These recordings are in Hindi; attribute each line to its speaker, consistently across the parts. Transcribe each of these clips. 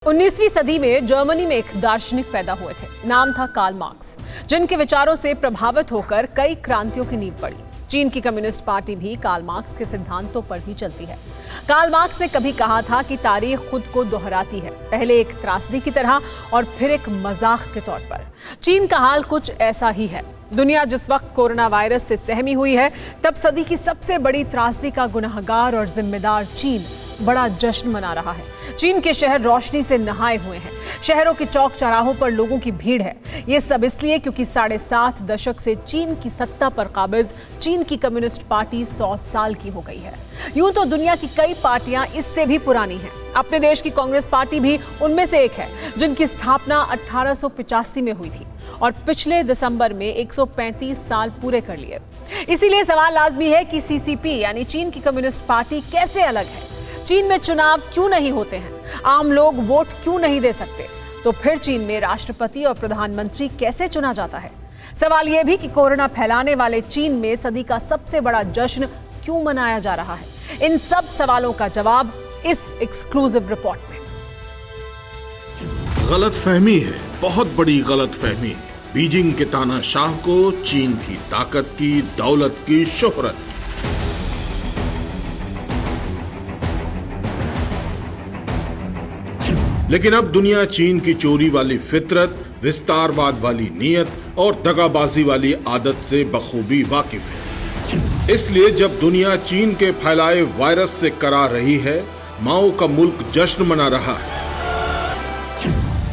Speaker 1: 19वीं सदी में जर्मनी में एक दार्शनिक पैदा हुए थे। नाम था कार्ल मार्क्स, जिनके विचारों से प्रभावित होकर कई क्रांतियों की नींव पड़ी। चीन की कम्युनिस्ट पार्टी भी कार्ल मार्क्स के सिद्धांतों पर ही चलती है। कार्ल मार्क्स ने कभी कहा था कि तारीख खुद को दोहराती है, पहले एक त्रासदी की तरह और फिर एक मजाक के तौर पर। चीन का हाल कुछ ऐसा ही है। दुनिया जिस वक्त कोरोना वायरस से सहमी हुई है, तब सदी की सबसे बड़ी त्रासदी का गुनहगार और जिम्मेदार चीन बड़ा जश्न मना रहा है। चीन के शहर रोशनी से नहाए हुए हैं। शहरों के चौक चौराहों पर लोगों की भीड़ है। ये सब इसलिए क्योंकि 7.5 दशक से चीन की सत्ता पर काबिज चीन की कम्युनिस्ट पार्टी 100 साल की हो गई है। यूं तो दुनिया की कई पार्टियां इससे भी पुरानी हैं। अपने देश की कांग्रेस पार्टी भी उनमें से एक है, जिनकी स्थापना 1885 में हुई थी और पिछले दिसंबर में 135 साल पूरे कर लिए। इसीलिए सवाल लाजमी है कि सीसीपी यानी चीन की कम्युनिस्ट पार्टी कैसे अलग है। चीन में चुनाव क्यों नहीं होते हैं? आम लोग वोट क्यों नहीं दे सकते? तो फिर चीन में राष्ट्रपति और प्रधानमंत्री कैसे चुना जाता है? सवाल यह भी कि कोरोना फैलाने वाले चीन में सदी का सबसे बड़ा जश्न क्यों मनाया जा रहा है? इन सब सवालों का जवाब इस एक्सक्लूसिव रिपोर्ट में।
Speaker 2: गलतफहमी है, बहुत बड़ी गलतफहमी। बीजिंग के तानाशाह को चीन की ताकत की, दौलत की, शोहरत की। लेकिन अब दुनिया चीन की चोरी वाली फितरत, विस्तारवाद वाली नीयत और दगाबाजी वाली आदत से बखूबी वाकिफ है। इसलिए जब दुनिया चीन के फैलाए वायरस से करा रही है, माओ का मुल्क जश्न मना रहा है।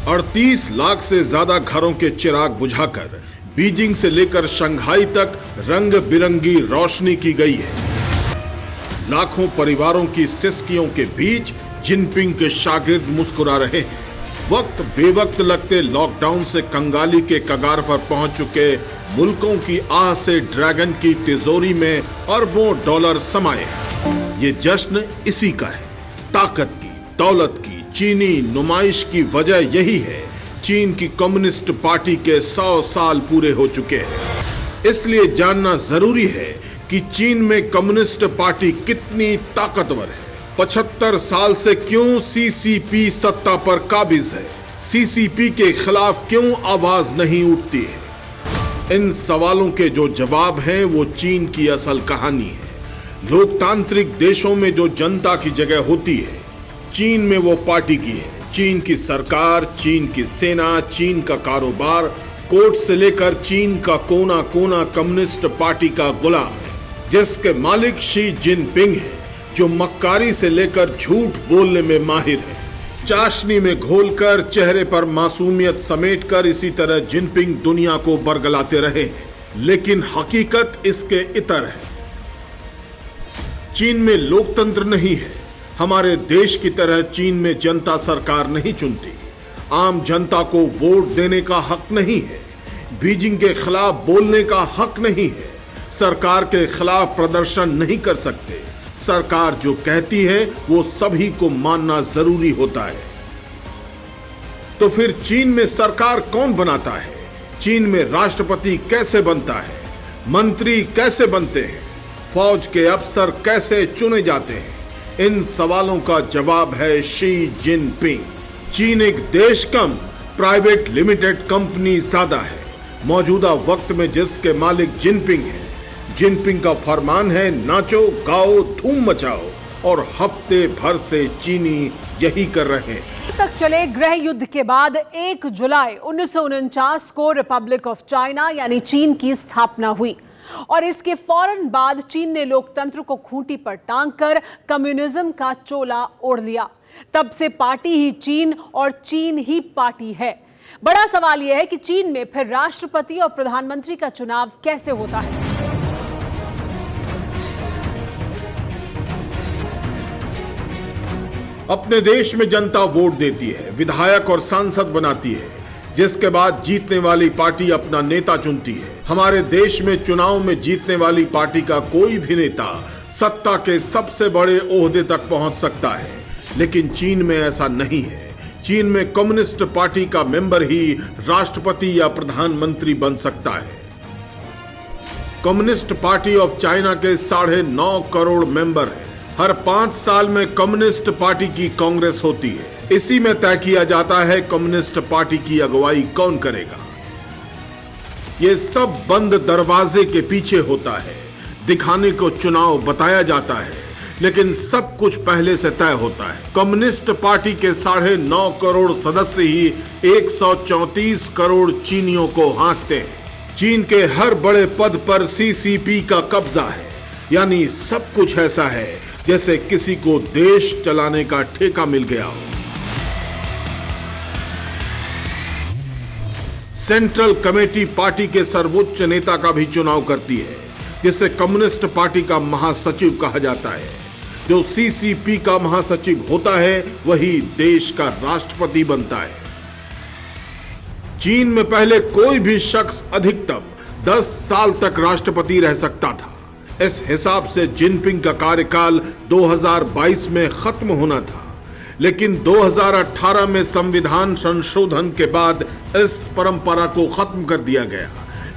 Speaker 2: 38 लाख से ज्यादा घरों के चिराग बुझाकर बीजिंग से लेकर शंघाई तक रंग बिरंगी रोशनी की गई है। लाखों परिवारों की सिसकियों के बीच जिनपिंग के शागिर्द मुस्कुरा रहे हैं। वक्त बेवक्त लगते लॉकडाउन से कंगाली के कगार पर पहुंच चुके मुल्कों की आह से ड्रैगन की तिजोरी में अरबों डॉलर समाये हैं। ये जश्न इसी का है, ताकत की, दौलत की। चीनी नुमाइश की वजह यही है, चीन की कम्युनिस्ट पार्टी के 100 साल पूरे हो चुके हैं। इसलिए जानना जरूरी है कि चीन में कम्युनिस्ट पार्टी कितनी ताकतवर है। 75 साल से क्यों सीसीपी सत्ता पर काबिज है? सीसीपी के खिलाफ क्यों आवाज नहीं उठती है? इन सवालों के जो जवाब हैं वो चीन की असल कहानी है। लोकतांत्रिक देशों में जो जनता की जगह होती है, चीन में वो पार्टी की है। चीन की सरकार, चीन की सेना, चीन का कारोबार, कोर्ट से लेकर चीन का कोना कोना कम्युनिस्ट पार्टी का गुलाम है, जिसके मालिक शी जिनपिंग है, जो मक्कारी से लेकर झूठ बोलने में माहिर है। चाशनी में घोलकर चेहरे पर मासूमियत समेटकर इसी तरह जिनपिंग दुनिया को बरगलाते रहे हैं। लेकिन हकीकत इसके इतर है। चीन में लोकतंत्र नहीं है। हमारे देश की तरह चीन में जनता सरकार नहीं चुनती। आम जनता को वोट देने का हक नहीं है। बीजिंग के खिलाफ बोलने का हक नहीं है। सरकार के खिलाफ प्रदर्शन नहीं कर सकते। सरकार जो कहती है वो सभी को मानना जरूरी होता है। तो फिर चीन में सरकार कौन बनाता है? चीन में राष्ट्रपति कैसे बनता है? मंत्री कैसे बनते हैं? फौज के अफसर कैसे चुने जाते हैं? इन सवालों का जवाब है शी जिनपिंग। चीन एक देश कम, प्राइवेट लिमिटेड कंपनी ज्यादा है। मौजूदा वक्त में जिसके मालिक जिनपिंग है, जिनपिंग का फरमान है नाचो गाओ धूम मचाओ, और हफ्ते भर से चीनी यही कर रहे हैं।
Speaker 1: तक चले गृह युद्ध के बाद 1 जुलाई 1949 को रिपब्लिक ऑफ चाइना यानी चीन की स्थापना हुई और इसके फौरन बाद चीन ने लोकतंत्र को खूंटी पर टांगकर कम्युनिज्म का चोला ओढ़ लिया। तब से पार्टी ही चीन और चीन ही पार्टी है। बड़ा सवाल यह है कि चीन में फिर राष्ट्रपति और प्रधानमंत्री का चुनाव कैसे होता है?
Speaker 2: अपने देश में जनता वोट देती है, विधायक और सांसद बनाती है, जिसके बाद जीतने वाली पार्टी अपना नेता चुनती है। हमारे देश में चुनाव में जीतने वाली पार्टी का कोई भी नेता सत्ता के सबसे बड़े ओहदे तक पहुंच सकता है। लेकिन चीन में ऐसा नहीं है। चीन में कम्युनिस्ट पार्टी का मेंबर ही राष्ट्रपति या प्रधानमंत्री बन सकता है। कम्युनिस्ट पार्टी ऑफ चाइना के 9.5 करोड़ मेंबर हैं। हर 5 साल में कम्युनिस्ट पार्टी की कांग्रेस होती है। इसी में तय किया जाता है कम्युनिस्ट पार्टी की अगुवाई कौन करेगा। ये सब बंद दरवाजे के पीछे होता है, दिखाने को चुनाव बताया जाता है, लेकिन सब कुछ पहले से तय होता है। कम्युनिस्ट पार्टी के 9.5 करोड़ सदस्य ही 134 करोड़ चीनियों को हाँकते हैं। चीन के हर बड़े पद पर सीसीपी का कब्जा है, यानी सब कुछ ऐसा है जैसे किसी को देश चलाने का ठेका मिल गया हो। सेंट्रल कमेटी पार्टी के सर्वोच्च नेता का भी चुनाव करती है, जिसे कम्युनिस्ट पार्टी का महासचिव कहा जाता है। जो सीसीपी का महासचिव होता है वही देश का राष्ट्रपति बनता है। चीन में पहले कोई भी शख्स अधिकतम 10 साल तक राष्ट्रपति रह सकता था। इस हिसाब से जिनपिंग का कार्यकाल 2022 में खत्म होना था, लेकिन 2018 में संविधान संशोधन के बाद इस परंपरा को खत्म कर दिया गया,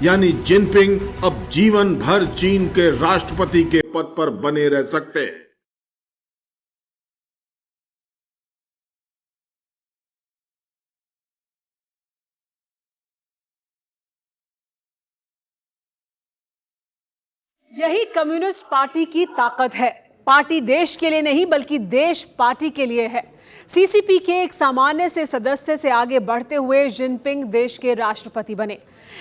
Speaker 2: यानी जिनपिंग अब जीवन भर चीन के राष्ट्रपति के पद पर बने रह सकते हैं।
Speaker 1: यही कम्युनिस्ट पार्टी की ताकत है। पार्टी देश के लिए नहीं बल्कि देश पार्टी के लिए है। सीसीपी के एक सामान्य से सदस्य से आगे बढ़ते हुए जिनपिंग देश के राष्ट्रपति बने।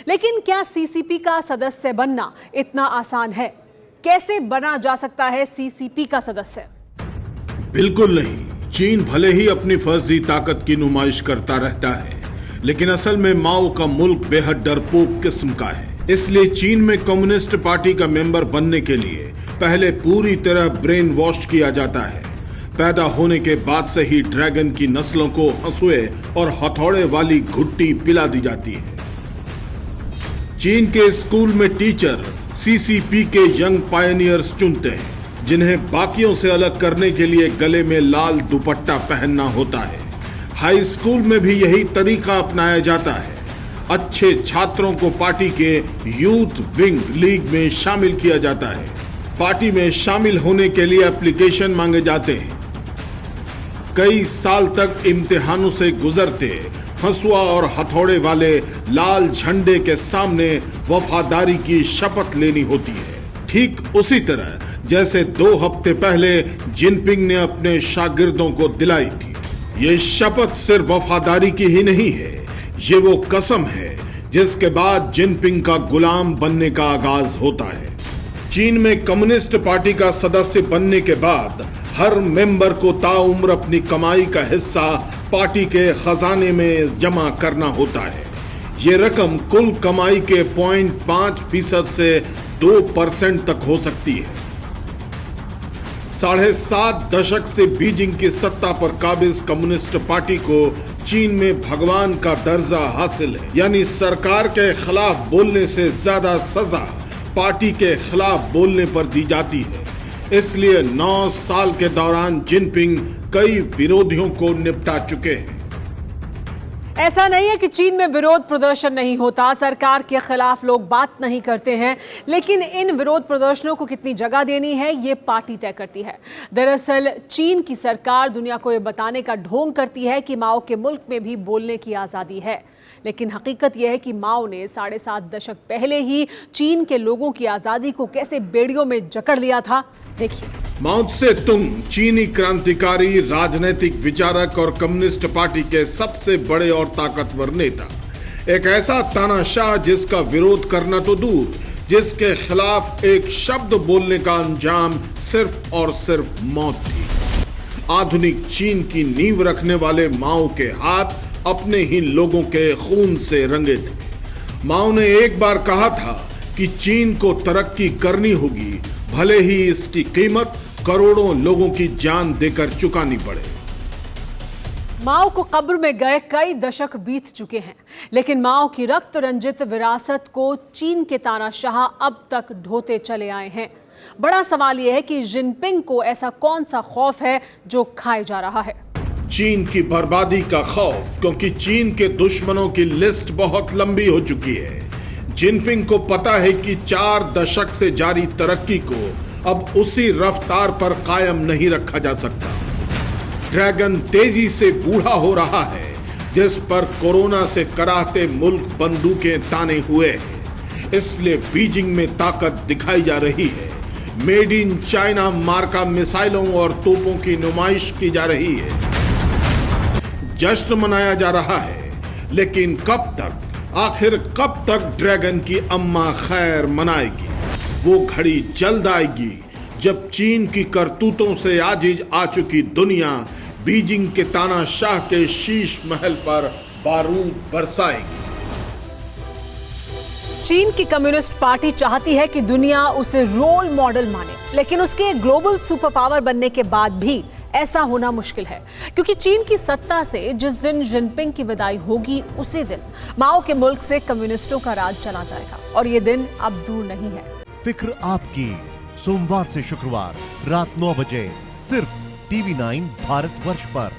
Speaker 1: लेकिन क्या सीसीपी का सदस्य बनना इतना आसान है? कैसे बना जा सकता है सीसीपी का सदस्य?
Speaker 2: बिल्कुल नहीं। चीन भले ही अपनी फर्जी ताकत की नुमाइश करता रहता है, लेकिन असल में माओ का मुल्क बेहद डरपोक किस्म का है। इसलिए चीन में कम्युनिस्ट पार्टी का मेंबर बनने के लिए पहले पूरी तरह ब्रेन वॉश किया जाता है। पैदा होने के बाद से ही ड्रैगन की नस्लों को हंसुए और हथौड़े वाली घुट्टी पिला दी जाती है। चीन के स्कूल में टीचर सीसीपी के यंग पायनियर्स चुनते हैं, जिन्हें बाकियों से अलग करने के लिए गले में लाल दुपट्टा पहनना होता है। हाई स्कूल में भी यही तरीका अपनाया जाता है। अच्छे छात्रों को पार्टी के यूथ विंग लीग में शामिल किया जाता है। पार्टी में शामिल होने के लिए एप्लीकेशन मांगे जाते हैं। कई साल तक इम्तिहानों से गुजरते हंसुआ और हथौड़े वाले लाल झंडे के सामने वफादारी की शपथ लेनी होती है। ठीक उसी तरह जैसे 2 हफ्ते पहले जिनपिंग ने अपने शागिर्दों को दिलाई थी। ये शपथ सिर्फ वफादारी की ही नहीं है, ये वो कसम है जिसके बाद जिनपिंग का गुलाम बनने का आगाज होता है। चीन में कम्युनिस्ट पार्टी का सदस्य बनने के बाद हर मेंबर को ताउम्र अपनी कमाई का हिस्सा पार्टी के खजाने में जमा करना होता है। ये रकम कुल कमाई के 0.5% से 2% तक हो सकती है। 7.5 दशक से बीजिंग की सत्ता पर काबिज कम्युनिस्ट पार्टी को चीन में भगवान का दर्जा हासिल है, यानी सरकार के खिलाफ बोलने से ज्यादा सजा पार्टी के खिलाफ बोलने पर दी जाती है। इसलिए 9 साल के दौरान जिनपिंग कई विरोधियों को निपटा चुके हैं।
Speaker 1: ऐसा नहीं है कि चीन में विरोध प्रदर्शन नहीं होता, सरकार के खिलाफ लोग बात नहीं करते हैं, लेकिन इन विरोध प्रदर्शनों को कितनी जगह देनी है ये पार्टी तय करती है। दरअसल चीन की सरकार दुनिया को ये बताने का ढोंग करती है कि माओ के मुल्क में भी बोलने की आज़ादी है, लेकिन हकीकत यह है कि माओ ने 7.5 दशक पहले ही चीन के लोगों की आज़ादी को कैसे बेड़ियों में जकड़ लिया था। देखिए,
Speaker 2: माओ त्से तुंग चीनी क्रांतिकारी, राजनीतिक विचारक और कम्युनिस्ट पार्टी के सबसे बड़े और ताकतवर नेता। एक ऐसा तानाशाह जिसका विरोध करना तो दूर, जिसके खिलाफ एक शब्द बोलने का अंजाम सिर्फ और सिर्फ मौत थी। आधुनिक चीन की नींव रखने वाले माओ के हाथ अपने ही लोगों के खून से रंगे थे। माओ ने एक बार कहा था कि चीन को तरक्की करनी होगी, भले ही इसकी कीमत करोड़ों लोगों की जान देकर चुकानी पड़े।
Speaker 1: माओ को कब्र में गए कई दशक बीत चुके हैं, लेकिन माओ की रक्त रंजित विरासत को चीन के तानाशाह अब तक ढोते चले आए हैं। बड़ा सवाल यह है कि जिनपिंग को ऐसा कौन सा खौफ है जो खाए जा रहा है?
Speaker 2: चीन की बर्बादी का खौफ, क्योंकि चीन के दुश्मनों की लिस्ट बहुत लंबी हो चुकी है। जिनपिंग को पता है कि 4 दशक से जारी तरक्की को अब उसी रफ्तार पर कायम नहीं रखा जा सकता। ड्रैगन तेजी से बूढ़ा हो रहा है, जिस पर कोरोना से कराहते मुल्क बंदूकें ताने हुए हैं। इसलिए बीजिंग में ताकत दिखाई जा रही है। मेड इन चाइना मार्का मिसाइलों और तोपों की नुमाइश की जा रही है। जश्न मनाया जा रहा है, लेकिन कब तक, आखिर कब तक ड्रैगन की अम्मा खैर मनाएगी? वो घड़ी जल्द आएगी जब चीन की करतूतों से आजिज आ चुकी दुनिया बीजिंग के तानाशाह के शीश महल पर बारूद बरसाएगी।
Speaker 1: चीन की कम्युनिस्ट पार्टी चाहती है कि दुनिया उसे रोल मॉडल माने, लेकिन उसके ग्लोबल सुपर पावर बनने के बाद भी ऐसा होना मुश्किल है, क्योंकि चीन की सत्ता से जिस दिन जिनपिंग की विदाई होगी, उसी दिन माओ के मुल्क से कम्युनिस्टों का राज चला जाएगा और ये दिन अब दूर नहीं है।
Speaker 3: फिक्र आपकी, सोमवार से शुक्रवार रात 9 बजे सिर्फ TV9 भारतवर्ष पर।